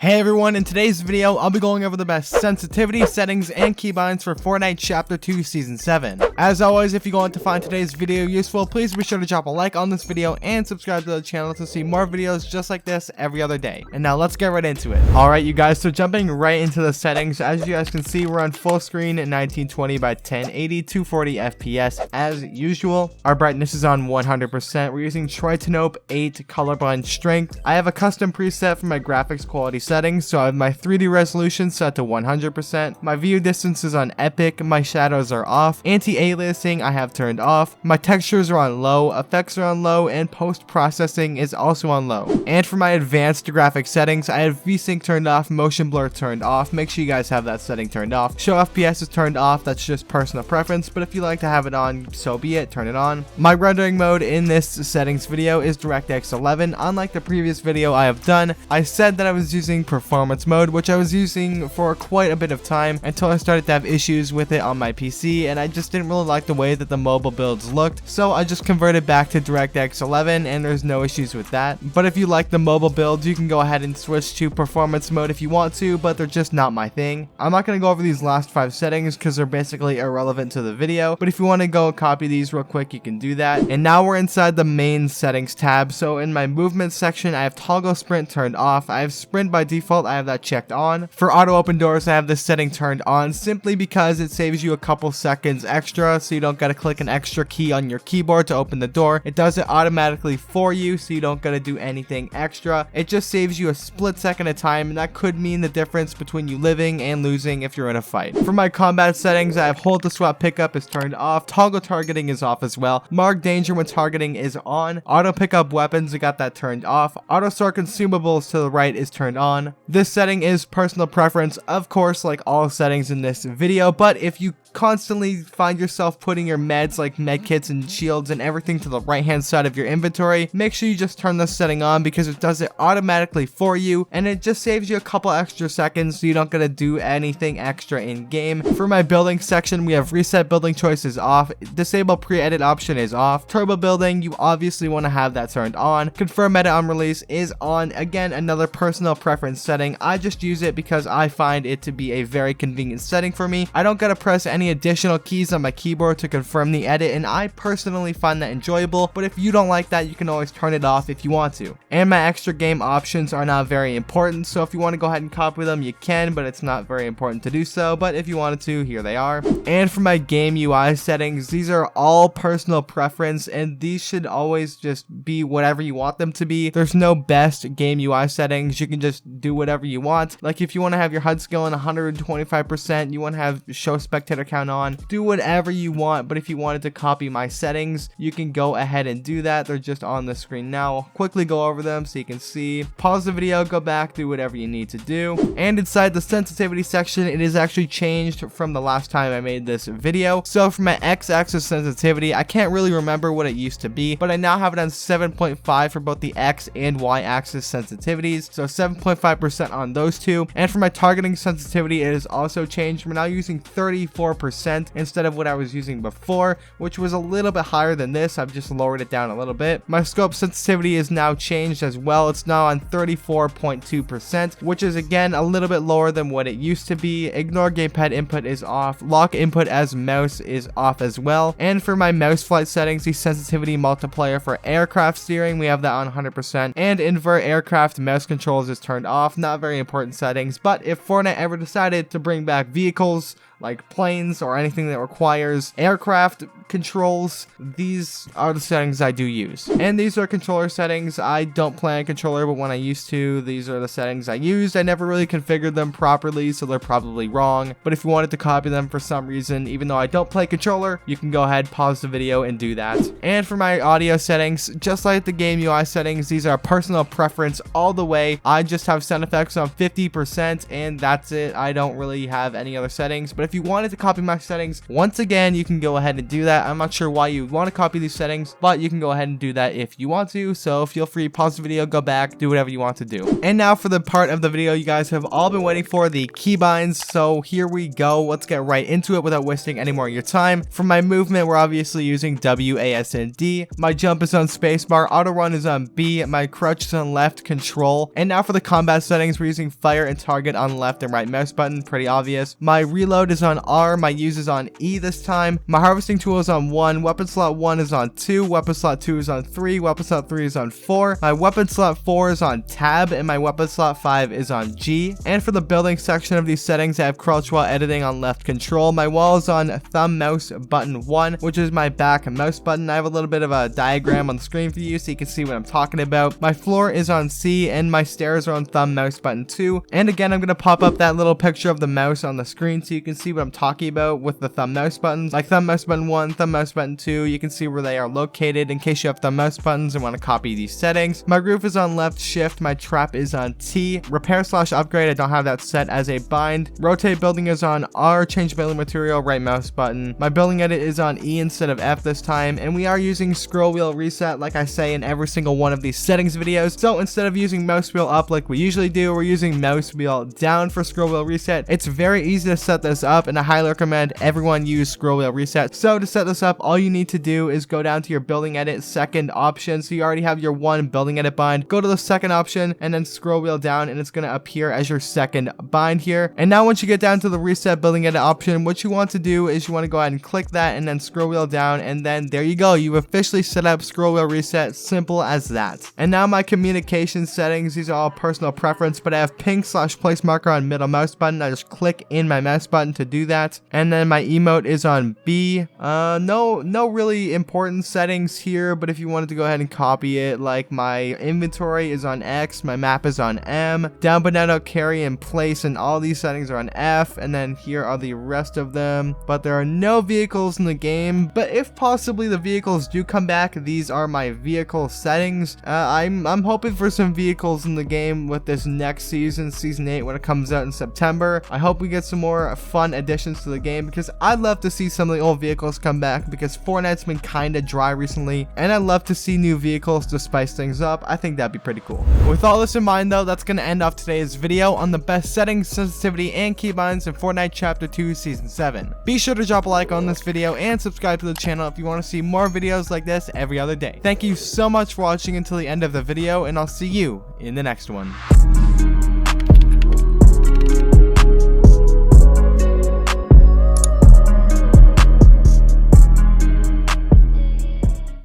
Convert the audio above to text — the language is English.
Hey everyone, in today's video, I'll be going over the best sensitivity, settings, and keybinds for Fortnite Chapter 2 Season 7. As always, if you're going to find today's video useful, please be sure to drop a like on this video and subscribe to the channel to see more videos just like this every other day. And now let's get right into it. Alright you guys, so jumping right into the settings, as you guys can see, we're on full screen at 1920 by 1080, 240 FPS as usual. Our brightness is on 100%. We're using Tritanope 8 colorblind strength. I have a custom preset for my graphics quality settings, so I have my 3D resolution set to 100%, my view distance is on epic, my shadows are off, anti-aliasing I have turned off, my textures are on low, effects are on low, and post-processing is also on low. And for my advanced graphic settings, I have VSync turned off, motion blur turned off. Make sure you guys have that setting turned off. Show FPS is turned off, that's just personal preference, but if you like to have it on, so be it, turn it on. My rendering mode in this settings video is DirectX 11. Unlike the previous video I have done, I said that I was using performance mode, which I was using for quite a bit of time until I started to have issues with it on my PC, and I just didn't really like the way that the mobile builds looked, so I just converted back to DirectX 11 and there's no issues with that. But if you like the mobile builds, you can go ahead and switch to performance mode if you want to, but they're just not my thing. I'm not going to go over these last 5 settings because they're basically irrelevant to the video, but if you want to go copy these real quick, you can do that. And now we're inside the main settings tab. So in my movement section, I have toggle sprint turned off. I have sprint by default, I have that checked on. For auto open doors, I have this setting turned on simply because it saves you a couple seconds extra, so you don't gotta click an extra key on your keyboard to open the door. It does it automatically for you, so you don't gotta do anything extra. It just saves you a split second of time, and that could mean the difference between you living and losing if you're in a fight. For my combat settings, I have hold to swap pickup is turned off, toggle targeting is off as well, mark danger when targeting is on, auto pick up weapons, I got that turned off, auto store consumables to the right is turned on. This setting is personal preference, of course, like all settings in this video, but if you constantly find yourself putting your meds like medkits and shields and everything to the right hand side of your inventory, make sure you just turn this setting on because it does it automatically for you, and it just saves you a couple extra seconds so you don't gotta do anything extra in game. For my building section, we have reset building choices off, disable pre-edit option is off, turbo building, you obviously want to have that turned on, confirm meta on release is on, again another personal preference setting. I just use it because I find it to be a very convenient setting for me. I don't gotta press any additional keys on my keyboard to confirm the edit, and I personally find that enjoyable, but if you don't like that, you can always turn it off if you want to. And my extra game options are not very important, so if you want to go ahead and copy them, you can, but it's not very important to do so, but if you wanted to, here they are. And for my game UI settings, these are all personal preference, and these should always just be whatever you want them to be. There's no best game UI settings, you can just do whatever you want. Like if you want to have your HUD skill on 125%, you want to have show spectator count on, do whatever you want. But if you wanted to copy my settings, you can go ahead and do that. They're just on the screen now. I'll quickly go over them so you can see. Pause the video, go back, do whatever you need to do. And inside the sensitivity section, it is actually changed from the last time I made this video. So for my x-axis sensitivity, I can't really remember what it used to be, but I now have it on 7.5 for both the x and y-axis sensitivities, so 7.5% on those two. And for my targeting sensitivity, it is also changed. We're now using 34% instead of what I was using before, which was a little bit higher than this. I've just lowered it down a little bit. My scope sensitivity is now changed as well. It's now on 34.2%, which is again a little bit lower than what it used to be. Ignore gamepad input is off. Lock input as mouse is off as well. And for my mouse flight settings, the sensitivity multiplier for aircraft steering, we have that on 100%, and invert aircraft mouse controls is turned off. Not very important settings, but if Fortnite ever decided to bring back vehicles like planes or anything that requires aircraft controls, these are the settings I do use. And these are controller settings. I don't play on controller, but when I used to, these are the settings I used. I never really configured them properly, so they're probably wrong. But if you wanted to copy them for some reason, even though I don't play controller, you can go ahead, pause the video, and do that. And for my audio settings, just like the game UI settings, these are personal preference all the way. I just have sound effects on 50%, and that's it. I don't really have any other settings. But if you wanted to copy my settings, once again, you can go ahead and do that. I'm not sure why you want to copy these settings, but you can go ahead and do that if you want to. So feel free, pause the video, go back, do whatever you want to do. And now for the part of the video you guys have all been waiting for, the keybinds. So here we go. Let's get right into it without wasting any more of your time. For my movement, we're obviously using W, A, S, and D. My jump is on spacebar, auto run is on B, my crouch is on left, control. And now for the combat settings, we're using fire and target on left and right mouse button, pretty obvious. My reload is on R, my use is on E this time. My harvesting tool is on 1, weapon slot 1 is on 2, weapon slot 2 is on 3, weapon slot 3 is on 4, my weapon slot 4 is on tab, and my weapon slot 5 is on G. And for the building section of these settings, I have crouch while editing on left control. My wall is on thumb mouse button 1, which is my back mouse button. I have a little bit of a diagram on the screen for you so you can see what I'm talking about. My floor is on C, and my stairs are on thumb mouse button 2. And again, I'm going to pop up that little picture of the mouse on the screen so you can see what I'm talking about with the thumb mouse buttons. Like thumb mouse button 1, thumb mouse button 2, you can see where they are located in case you have thumb mouse buttons and want to copy these settings. My roof is on left shift, my trap is on T, repair / upgrade, I don't have that set as a bind. Rotate building is on R, change building material, right mouse button. My building edit is on E instead of F this time, and we are using scroll wheel reset like I say in every single one of these settings videos. So instead of using mouse wheel up like we usually do, we're using mouse wheel down for scroll wheel reset. It's very easy to set this up, and I highly recommend everyone use scroll wheel reset. So to set this up, all you need to do is go down to your building edit second option. So you already have your one building edit bind, go to the second option and then scroll wheel down, and it's going to appear as your second bind here. And now once you get down to the reset building edit option, what you want to do is you want to go ahead and click that and then scroll wheel down, and then there you go, you officially set up scroll wheel reset. Simple as that. And now my communication settings, these are all personal preference, but I have ping / place marker on middle mouse button. I just click in my mouse button to do that. And then my emote is on B. No really important settings here, but if you wanted to go ahead and copy it, like my inventory is on X, my map is on M, down but not out, carry and place, and all these settings are on F, and then here are the rest of them. But there are no vehicles in the game, but if possibly the vehicles do come back, these are my vehicle settings. I'm hoping for some vehicles in the game with this next season, season 8, when it comes out in September. I hope we get some more fun additions to the game, because I'd love to see some of the old vehicles come back, because Fortnite's been kind of dry recently, and I'd love to see new vehicles to spice things up. I think that'd be pretty cool. With all this in mind though, that's going to end off today's video on the best settings, sensitivity, and keybinds in Fortnite Chapter 2 Season 7. Be sure to drop a like on this video and subscribe to the channel if you want to see more videos like this every other day. Thank you so much for watching until the end of the video, and I'll see you in the next one.